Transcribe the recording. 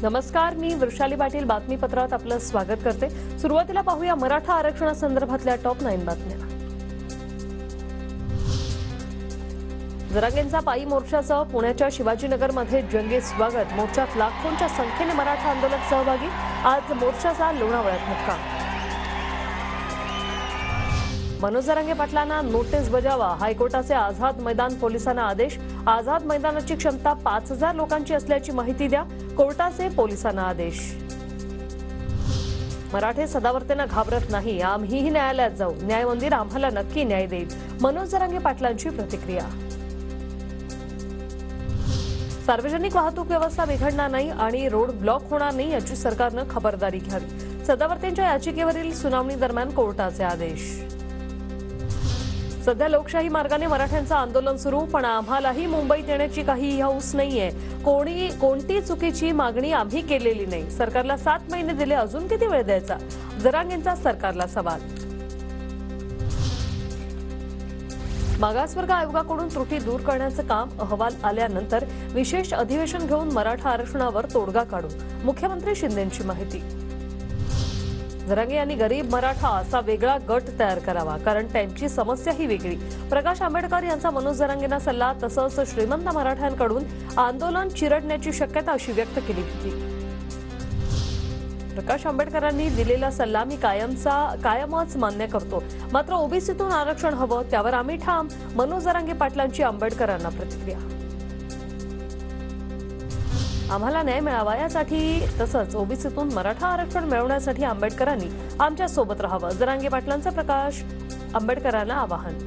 नमस्कार, मी वृषाली पाटील बातमीपत्रात आपलं स्वागत करते। सुरुवातीला पाहूया मराठा आरक्षणासंदर्भातल्या टॉप 9 बातम्या। जरांगेंचा पायी मोर्चाचं पुण्याच्या शिवाजीनगरमध्ये जंगी स्वागत। मोर्चात लाखोंच्या संख्येने मराठा आंदोलक सहभागी। आज मोर्चाचा लोणावळ्यात मुक्काम। मनोज जरांगे पाटलांना नोटीस बजावा। हायकोर्टाचे आझाद मैदान पोलिसांना आदेश। आझाद मैदानाची क्षमता 5000 लोकांची असल्याची माहिती द्या। कोर्टाचे पोलिसांना आदेश। मराठे सदावर्तेंना घाबरत नाही, आम्हीही न्यायालयात जाऊ। न्याय मंदिर आम्हाला नक्की न्याय देईल। मनोज जरांगे पाटलांची प्रतिक्रिया। सार्वजनिक वाहतूक व्यवस्था बिघडणार नाही आणि रोड ब्लॉक होणार नाही याची सरकारनं खबरदारी घ्यावी। सदावर्तेंच्या याचिकेवरील सुनावणी दरम्यान कोर्टाचे आदेश। सध्या लोकशाही मार्गाने मराठ्यांचं आंदोलन सुरू, पण आम्हालाही मुंबईत येण्याची काही हौस नाहीये। कोणती चुकीची मागणी आम्ही केलेली नाही। सरकारला 7 महिने दिले, अजून किती वेळ द्यायचा? जरांगेंचा सरकारला सवाल। मागासवर्ग आयोगाकडून त्रुटी दूर करण्याचं काम अहवाल आल्यानंतर विशेष अधिवेशन घेऊन मराठा आरक्षणावर तोडगा काढू, मुख्यमंत्री शिंदेंची माहिती। जरांगे यांनी गरीब मराठा असा वेगळा गट तयार करावा, कारण त्यांची समस्या ही वेगळी। प्रकाश आंबेडकर यांचा मनोज जरांगेंना सल्ला, तसंच श्रीमंत मराठ्यांकडून आंदोलन चिरडण्याची शक्यता अशी व्यक्त केली होती। प्रकाश आंबेडकरांनी दिलेला सल्ला मी कायमच मान्य करतो, मात्र ओबीसीतून आरक्षण हवं, त्यावर आम्ही ठाम। मनोज जरांगे पाटलांची आंबेडकरांना प्रतिक्रिया। आम्हाला न्याय मिळावा यासाठी तसंच ओबीसीतून मराठा आरक्षण मिळवण्यासाठी आंबेडकरांनी आमच्या सोबत राहावं। जरांगे पाटलांचं प्रकाश आंबेडकरांना आवाहन।